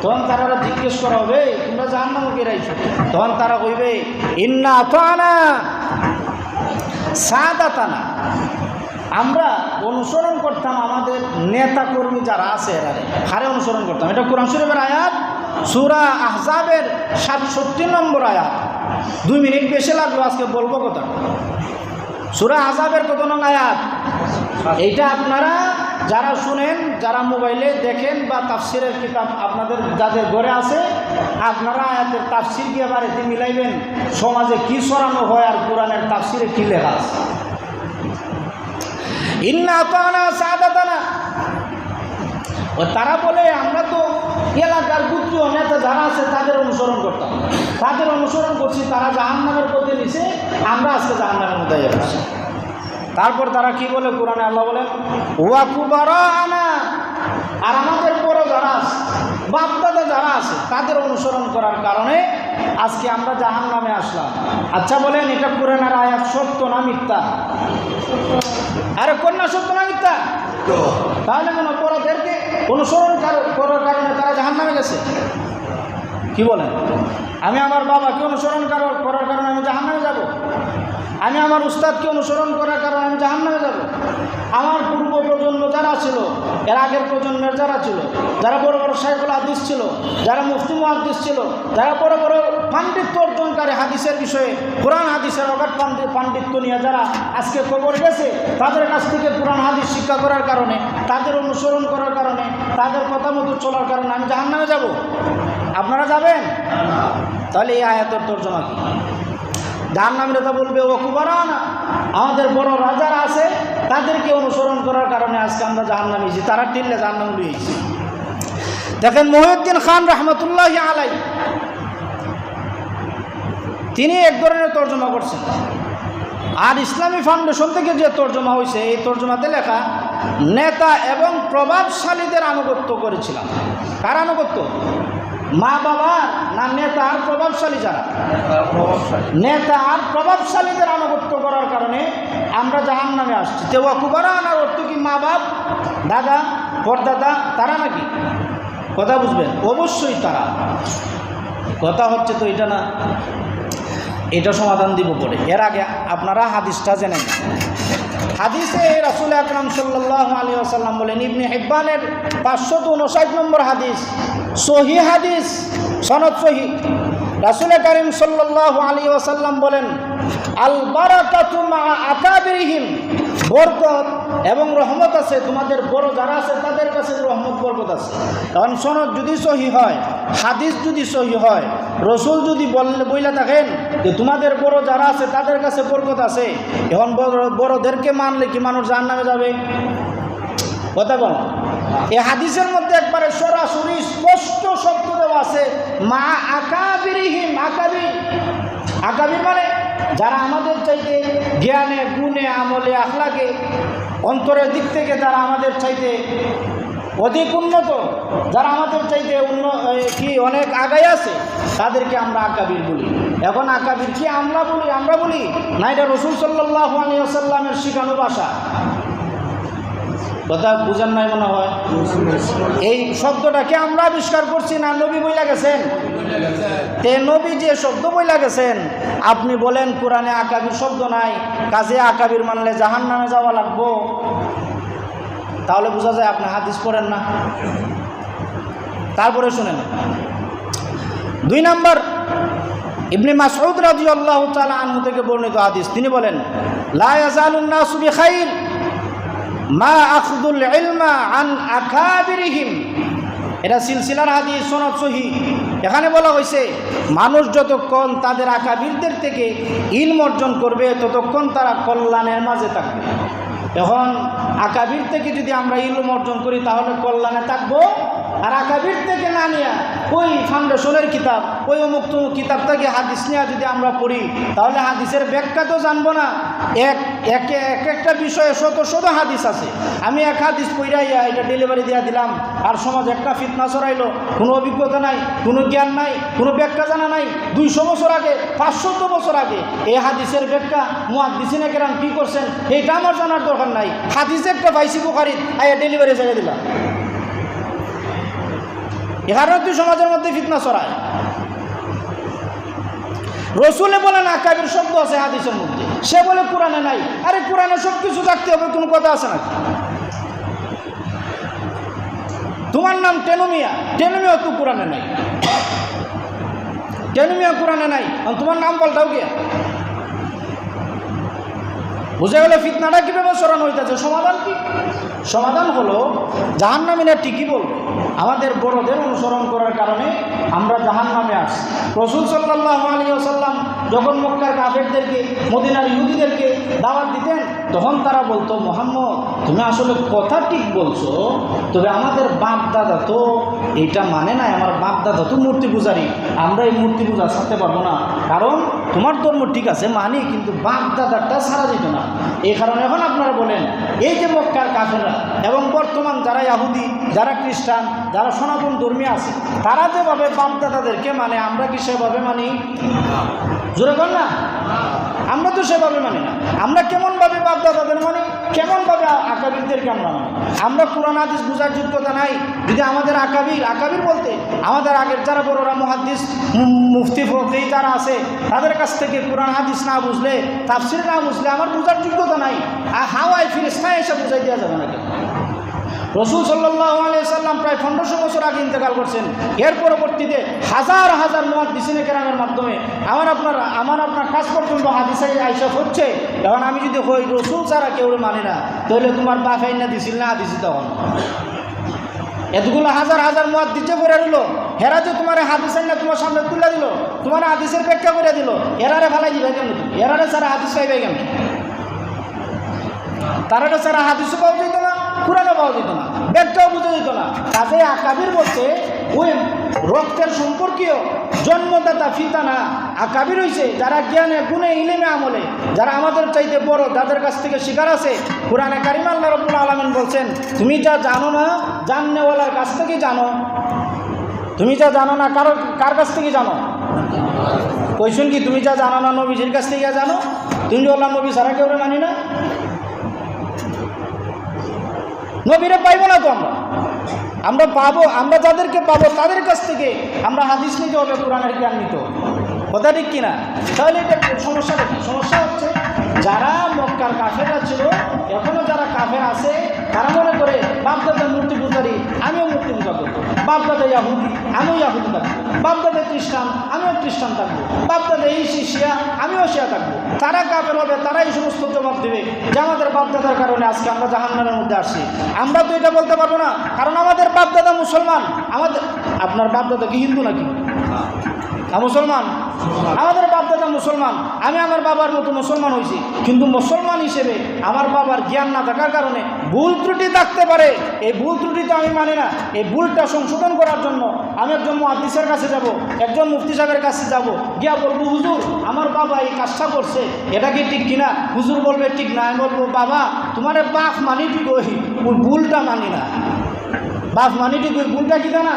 তখন তারা জিজ্ঞেস করা হবে তোমরা জাহান্নামে কেরাইছো? তখন তারা কইবে ইন্না আতানা সাদাতানা, আমরা অনুসরণ করতাম আমাদের নেতা কর্মী যারা আছে এরারে হারে অনুসরণ করতাম। এটা কোরআন শরীফের আয়াত, সূরা আহজাবের 67 নম্বর আয়াত। 2 মিনিট বেশি লাগলো, আজকে বলবো কথা। সূরা আহজাবের কত নং আয়াত? এইটা আপনারা যারা শুনেন, যারা মোবাইলে দেখেন বা তাফসিরের কিতাব আপনাদের যাদের ঘরে আছে, আপনারা আয়াতের তাফসির গিয়ে বাড়িতে মিলাইবেন সমাজে কি ছড়ানো হয় আর কোরআনের তাফসিরে কি লেখা আছে। ইন্না আতানা সাদাতানা, ও তারা বলে আমরা তো এলাকার গুত্রীয় নেতা যারা আছে তাদের অনুসরণ করতাম, তাদের অনুসরণ করছি, তারা জাহান্নামের পথে নিছে, আমরা আজকে জাহান্নামের মধ্যে যাচ্ছি। তারপর তারা কি বলে কোরআনে আল্লাহ বলেন ওয়া কুবারানা, আর আমাদের বড় যারা আছে, বাপদাদা যারা আছে তাদের অনুসরণ করার কারণে আজকে আমরা জাহান্নামে আসলাম। আচ্ছা বলেন এটা কোরআনের আয়াত সত্য না মিথ্যা? আরে কন্যা সত্য না মিথ্যা? তাহলে মনে বড়দেরকে অনুসরণ করার কারণে তারা জাহান্নামে গেছে। কি বলেন? আমি আমার বাবাকে অনুসরণ করার কারণে আমি জাহান্নামে যাব? আমি আমার উস্তাদকে অনুসরণ করার কারণে আমি জাহান্নামে যাব? আমার পূর্ব প্রজন্ম যারা ছিল, এর আগের প্রজন্মের যারা ছিল, যারা বড় বড় শাইখুল হাদিস ছিল, যারা মুফতি মুহাদ্দিস ছিল, যারা বড় বড় পাণ্ডিত্য অর্জনকারী হাদিসের বিষয়ে কোরআন হাদিসের অগাধ পাণ্ডিত্য নিয়ে যারা আজকে কবর গেছে, তাদের কাছ থেকে কোরআন হাদিস শিক্ষা করার কারণে, তাদের অনুসরণ করার কারণে, তাদের কথা মতো চলার কারণে আমি জাহান্নামে যাব? আপনারা যাবেন? তাহলে এই আয়াতের তর্জমা কি? জাহান্নামীরা তা বলবে ও কুবারানা, আমাদের বড় রাজারা আছে তাদেরকে অনুসরণ করার কারণে আজকে আমরা জাহান্নামে এসেছি, তারা টিললে জাহান্নামে লইয়েছি। দেখেন মহিউদ্দিন খান রহমতুল্লাহি আলাইহি তিনি এক ধরনের তর্জমা করছেন, আর ইসলামী ফাউন্ডেশন থেকে যে তর্জমা হয়েছে এই তর্জমাতে লেখা নেতা এবং প্রভাবশালীদের আনুগত্য করেছিলাম। কার আনুগত্য? মা বাবা না নেতা আর প্রভাবশালী? যারা নেতা আর প্রভাবশালীদের আনুগত্য করার কারণে আমরা জাহান্নামে আসছি। তো ওয়াকুবারানার অর্থ কি মা বাপ, দাদা, পরদাদা তারা নাকি? কথা বুঝবেন? অবশ্যই তারা। কথা হচ্ছে তো এটা না, এটা সমাধান দিব পরে। এর আগে আপনারা হাদিসটা জেনেন। হাদিসে রাসূল আকরাম সাল্লাল্লাহু আলাইহি ওয়াসাল্লাম বলেন, ইবনে হিব্বানের 559 নম্বর হাদিস, সহিহ হাদিস, সনদ সহিহ। রাসূল কারীম সাল্লাল্লাহু আলাইহি ওয়াসাল্লাম বলেন, আল বারাকাতু মা আকাবিরিহিম, বরকত এবং রহমত আছে তোমাদের বড় যারা আছে তাদের কাছে, রহমত বরকত আছে। কারণ সনদ যদি সহিহ হয়, হাদিস যদি সহিহ হয়, রসুল যদি বইলা থাকেন যে তোমাদের বড় যারা আছে তাদের কাছে বরকত আছে, এখন বড়দেরকে মানলে কি মানুষ জাহান্নামে যাবে? কথা বল। এই হাদিসের মধ্যে একবারে সরাসরি স্পষ্ট শব্দ দেওয়া আছে মা আকাবিরিহিম। আকাবির মানে যারা আমাদের চাইতে জ্ঞানে, গুণে, আমলে, আখলাকে, অন্তরের দিক থেকে যারা আমাদের চাইতে অধিক উন্নত, যারা আমাদের চাইতে অনেক আগায় আছে, তাদেরকে আমরা আকাবির বলি। এখন আকাবির কি আমরা বলি না, এটা রাসূল সাল্লাল্লাহু আলাইহি ওয়াসাল্লামের শিখানো ভাষা। কথা বুঝেন নাই মনে হয়? এই শব্দটাকে আমরা আবিষ্কার করছি না নবী বইলা গেছেন? তে নবী যে শব্দ বইলা গেছেন, আপনি বলেন কোরআনে আকাবির শব্দ নাই, কাজে আকাবির মানলে জাহান্নামে যাওয়া লাগবো, তাহলে বোঝা যায় আপনি হাদিস পড়েন না। তারপরে শুনেন 2 নম্বর, ইবনে মাসউদ রাদিয়াল্লাহু তাআলা আনহু থেকে বর্ণিত হাদিস। তিনি বলেন, লা ইয়াজালুন নাসু বিখাইর মা আখযুল ইলমা আন আকাবিরিহিম। এটা সিলসিলার হাদিস, সনদ সহিহ। এখানে বলা হয়েছে মানুষ যতক্ষণ তাদের আকাবিরদের থেকে ইলম অর্জন করবে ততক্ষণ তারা কল্যাণের মাঝে থাকবে। এখন আকাবির থেকে যদি আমরা ইলম অর্জন করি তাহলে কল্যাণে থাকবো, আর আকাবির থেকে না নিয়ে ওই ফাউন্ডেশনের কিতাব, ওই অমুক তমুক কিতাব থেকে হাদিস নিয়ে যদি আমরা পড়ি তাহলে হাদিসের ব্যাখ্যা তো জানবো না। এক একটা বিষয়ে শত হাদিস আছে, আমি এক হাদিস পড়াইয়া এটা ডেলিভারি দিয়ে দিলাম, আর সমাজ একটা ফিতনা ছড়াইলো, কোনো অভিজ্ঞতা নাই, কোনো জ্ঞান নাই, কোনো ব্যাখ্যা জানা নাই। 200 বছর আগে, 500 বছর আগে এই হাদিসের ব্যাখ্যা মুহাদ্দিসিনে কেরাম কী করছেন এইটা আমার জানার দরকার নাই। হাদিসে একটা পাইছি বুখারীত, আয়া ডেলিভারি ছেড়ে দিলাম। এখানে তুই সমাজের মধ্যে ফিতনা ছড়ায়। রসুলে বলেন আকাবির শব্দ আছে হাদিসের মধ্যে, সে বলে কোরআনে নাই। আরে কোরআনে সব কিছু থাকতে হবে, কোনো কথা আছে নাকি? তোমার নাম টেনুমিয়া, টেনুমিয়া তো কোরআনে নাই, টেনুমিয়া কোরআনে নাই, তোমার নাম পাল্টাও গিয়া। বুঝে গেল ফিতনাটা কীভাবে সরানো হইতেছে। সমাধান কি? সমাধান হলো জাহান্নামীরা ঠিকই বলবে আমাদের বড়দের অনুসরণ করার কারণে আমরা জাহান্নামে আসছি। রাসূল সাল্লাল্লাহু আলাইহি ওয়াসাল্লাম যখন মক্কার কাফেরদেরকে, মদিনার ইহুদিদেরকে দাওয়াত দিতেন, তখন তারা বলতো, মুহাম্মদ তুমি আসলে কথা ঠিক বলছো, তবে আমাদের বাপ দাদা তো এইটা মানে নাই, আমার বাপ দাদা তো মূর্তি পূজারী, আমরা এই মূর্তি পূজা ছাড়তে পারবো না, কারণ তোমার ধর্ম ঠিক আছে মানি, কিন্তু বাপ দাদারটা ছাড়া যেত না। এই কারণে এখন আপনারা বলেন, এই যে মক্কার কাফেররা এবং বর্তমান যারা ইহুদি, যারা খ্রিস্টান, যারা সনাতন ধর্মী আছে, তারা যেভাবে বাপ দাদাদেরকে মানে, আমরা কি সেভাবে মানি? জোরে কর না, আমরা তো সেভাবে মানি না। আমরা কেমনভাবে বাপ দাদাদের মানি, কেমনভাবে আকাবিরদেরকে আমরা মানি? আমরা কোরআন হাদিস বোঝার যোগ্যতা নাই। যদি আমাদের আকাবির বলতে আমাদের আগের যারা বড়রা মুহাদ্দিস, মুফতি, ফকী যারা আছে, তাদের কাছ থেকে কোরআন হাদিস না বুঝলে, তাফসীর না বুঝলে আমার বোঝার যোগ্যতা নাই। আর হাওয়ায় ফিরিস্তা এসে বুঝাই দেওয়া যাবে না। রাসূল সাল্লাল্লাহু আলাইহি সাল্লাম প্রায় 1500 বছর আগে ইন্তেকাল করছেন। এর পরবর্তীতে হাজার হাজার মুহাদ্দিসিনে কেরামের মাধ্যমে আমার আপনার কাজ পর্যন্ত হাদিসে আইসা হচ্ছে। এখন আমি যদি হই রাসূল ছাড়া কেউ মানে না, তাহলে তোমার বাফাই না দিছিল না হাদিসি, তখন এতগুলো হাজার হাজার মুহাদ্দিসে পড়ে রইল, হেরা যে তোমার হাদিসের না তোমার সামনে তুলে দিল, তোমার হাদিসের ব্যাখ্যা করে দিল, এরারে ফালাই দিবে কেন? এরারে ছাড়া হাদিস পাইবে কেন? তারাটা ছাড়া হাদিসও পাওয়া যেত না, কোরআনও পাওয়া যেত না, ব্যাখ্যাও বুঝে যেত না। কাজে আকাবির বলতে ওই রক্তের সম্পর্কীয় জন্মদাতা ফিতা না, আকাবির হইছে যারা জ্ঞানে গুণে ইলমে আমলে, যারা আমাদের চাইতে বড়, যাদের কাছ থেকে শিকার আছে। কোরআনে কারিমে আল্লাহ রাব্বুল আলামিন বলছেন, তুমি যা জানো না জাননেওয়ালার কাছ থেকে জানো। তুমি যা জানো না কার কাছ থেকে জানো? কইছুন কি তুমি যা জানো না নবীজির কাছ থেকে জানো? তুমি বললাম নবী ছাড়া কেউ মানি না, নবীরে পাইব না তো আমরা পাবো, আমরা যাদেরকে পাবো তাদের কাছ থেকে আমরা হাদিস নিতে হবে, কোরআনের জ্ঞান নিতে হবে। কথা ঠিক কিনা? তাহলে এটা সমস্যাটা কি? সমস্যা হচ্ছে যারা মক্কার কাফেররা ছিল, এখনও যারা কাফের আছে, তারা মনে করে বাপদাদা মূর্তি পূজারী, আমিও মূর্তি পূজা করবো, বাপদাদা ইয়াহুদি, আমিও ইয়াহুদি থাকবো, বাপদাদা খ্রিস্টান, আমিও খ্রিস্টান থাকবো, বাপদাদা এই শিয়া, আমিও শিয়া থাকবো। তারা কাফের হবে, তারা এই সমস্ত জবাব দেবে যে আমাদের বাপদাদার কারণে আজকে আমরা জাহান্নামের মধ্যে আসছি। আমরা তো এটা বলতে পারবো না, কারণ আমাদের বাপদাদা মুসলমান। আপনার বাপদাদা কি হিন্দু নাকি? মুসলমান। আমাদের বাপদাদা মুসলমান, আমি আমার বাবার মতো মুসলমান হয়েছি, কিন্তু মুসলমান হিসেবে আমার বাবার জ্ঞান না থাকার কারণে ভুল ত্রুটি থাকতে পারে। এই ভুল ত্রুটি তো আমি মানি না। এই ভুলটা সংশোধন করার জন্য আমি একজন মুহাদ্দিসের কাছে যাব, একজন মুফতি সাহেবের কাছে যাব, গিয়া বলবো, হুজুর আমার বাবা এই কাজটা করছে, এটা কি ঠিক কিনা? হুজুর বলবে ঠিক না। আমি বলবো, বাবা তোমার বাপ মানি ঠিক, ওই ভুলটা মানি না। বাপ মানি ঠিক, ওই ভুলটা কি না?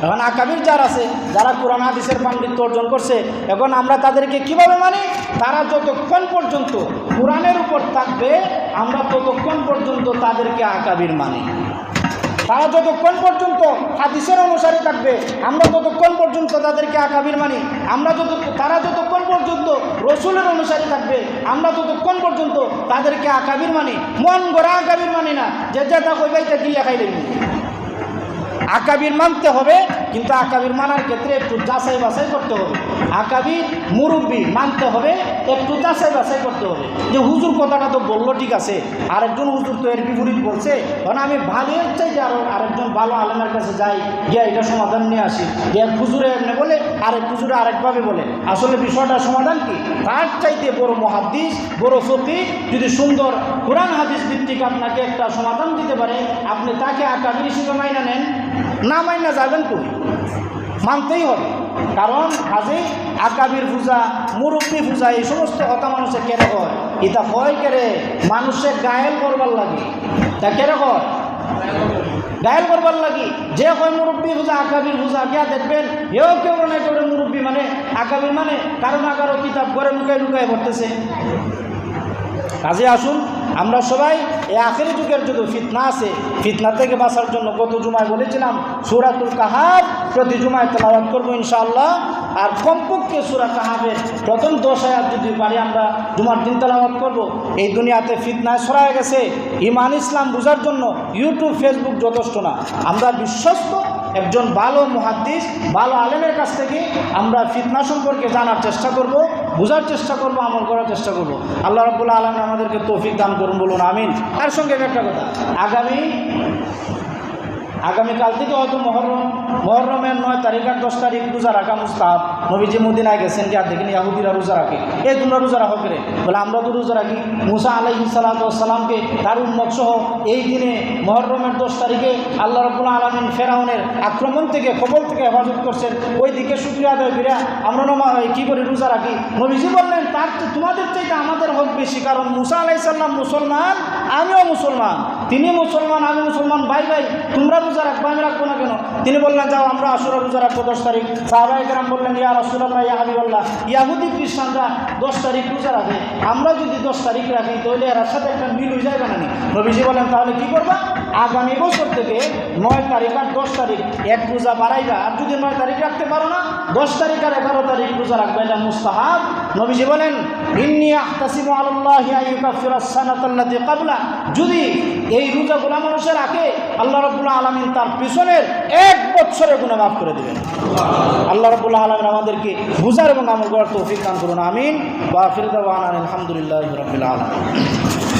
এখন আকাবির যারা আছে, যারা কোরআন হাদিসের পাণ্ডিত্য অর্জন করছে, এখন আমরা তাদেরকে কিভাবে মানি? তারা যতক্ষণ পর্যন্ত কোরআনের উপর থাকবে, আমরা ততক্ষণ পর্যন্ত তাদেরকে আকাবির মানি। তারা যতক্ষণ পর্যন্ত হাদিসের অনুসারী থাকবে, আমরা ততক্ষণ পর্যন্ত তাদেরকে আকাবির মানি। তারা যতক্ষণ পর্যন্ত রসুলের অনুসারী থাকবে, আমরা ততক্ষণ পর্যন্ত তাদেরকে আকাবির মানি। মন গড়া আকাবির মানি না, যে যেটা কইবাইতে কি লেখাই দেখবি। আকাবির মানতে হবে, কিন্তু আকাবির মানার ক্ষেত্রে একটু যাচাই বাছাই করতে হবে। আকাবির মুরব্বি মানতে হবে, একটু যাচাই বাছাই করতে হবে। যে হুজুর কথাটা তো বললো ঠিক আছে, আরেকজন হুজুর তো এর বিপরীত বলছে, কারণ আমি ভালো চাই যে আরেকজন ভালো আলেমের কাছে যাই, গিয়ে এটা সমাধান নিয়ে আসি। গিয়ে হুজুরে এমনি বলে, আরেক হুজুরে আরেকভাবে বলে। আসলে বিষয়টার সমাধান কি? তার চাইতে বড় মুহাদ্দিস, বড় ফকী যদি সুন্দর কোরআন হাদিস ভিত্তিক আপনাকে একটা সমাধান দিতে পারে, আপনি তাকে আকাবির হিসেবে মাইনা নেন, না মাইনা যাবেন কই? মানতেই হবে। কারণ আজই আকাবির পূজা, মুরব্বী পূজা, এই সমস্ত কথা মানুষে কেড়ে হয়। এটা হয় কেড়ে মানুষে গায়েল করবার লাগে। তা কেড়ে হয় গায়েল করবার লাগি। যে হয় মুরব্বী পূজা, আকাবির পূজা, গিয়া দেখবেন কেউ না কেউ মুরব্বী মানে আকাবির মানে কারো না কারো কিতাব ঘরে লুকায় লুকায় পড়তেছে। কাজে আসুন আমরা সবাই এই আখেরি যুগের যদি ফিতনা আছে, ফিতনা থেকে বাঁচার জন্য গত জুমায় বলেছিলাম সূরাতুল কাহাফ প্রতি জুমায় তেলাওয়াত করবো ইনশাআল্লাহ। আর কমপক্ষে সূরা কাহাফের প্রথম 10 আয়াত যদি পারি আমরা জুমার দিন তেলাওয়াত করব। এই দুনিয়াতে ফিতনায় ছড়ায় গেছে, ঈমান ইসলাম বোঝার জন্য ইউটিউব ফেসবুক যথেষ্ট না। আমরা বিশ্বস্ত একজন ভালো মুহাদ্দিস ভালো আলেমের কাছ থেকে আমরা ফিতনা সম্পর্কে জানার চেষ্টা করব, বোঝার চেষ্টা করব, আমল করার চেষ্টা করব। আল্লাহ রাব্বুল আলামিন আমাদেরকে তৌফিক দান করুন, বলুন আমিন। তার সঙ্গে একটা কথা, আগামীকাল থেকে হয়তো মহরমের 9 তারিখ আর 10 তারিখ রোজা রাখা মুস্তাহাব। নবীজি মদিনায় গেছেন কি আর দেখেন ইহুদিরা রোজা রাখে, তোমরা রোজা রাখো করে বলে আমরা তো রোজা রাখি। মুসা আলাইহিস সালাতু ওয়াস সালামকে তার উম্মত সহ এই দিনে মহরমের 10 তারিখে আল্লাহ রাব্বুল আলামিন ফেরাউনের আক্রমণ থেকে, কবল থেকে হেফাজত করছেন। ওই দিকে শুকরিয়া আদায় করে আমরা কী করি, রোজা রাখি। নবীজি বললেন তার তো তোমাদের চাইতে আমাদের হক বেশি, কারণ মুসা আলাইহিস সালাম মুসলমান, আমিও মুসলমান, তিনি মুসলমান আমি মুসলমান, ভাই ভাই তোমরা রোজা রাখবো, আমি রাখবো না কেন? তিনি বললেন যাও আমরা আশুরা রোজা রাখবো 10 তারিখ। সাহাবায়ে কেরাম বললেন ইয়া রাসূলুল্লাহ ইয়া হাবিবাল্লাহ, ইয়াহুদি খ্রিস্টানরা 10 তারিখ রোজা রাখে, আমরা যদি 10 তারিখ রাখি তাহলে এর সাথে একটা মিল হয়ে যাবে না? নবীজি বলেন তাহলে কি করবা, আগামী বছর থেকে 9 তারিখ আর 10 তারিখ এক রোজা বাড়াইবা, আর যদি 9 তারিখ রাখতে পারো না 10 তারিখ আর 11 তারিখ রোজা রাখবে, এটা মুস্তাহাব। নবীজি বলেন ইন্নী আহতাসিবু আলাল্লাহি আইয়ুকাফিরাস সানাতাল্লাতী ক্বাবলা, যদি এই রোজাগুলো মানুষের রাখে আল্লাহ রাব্বুল আলামিন তার পিছনের 1 বছরের গুনাহ মাফ করে দিবেন। আল্লাহ রাব্বুল আলামিন আমাদেরকে বুঝার এবং আমল করার তৌফিক দান করুন, আমিন। ওয়া আখিরু দাওয়ানা আলহামদুলিল্লাহি রাব্বিল আলামিন।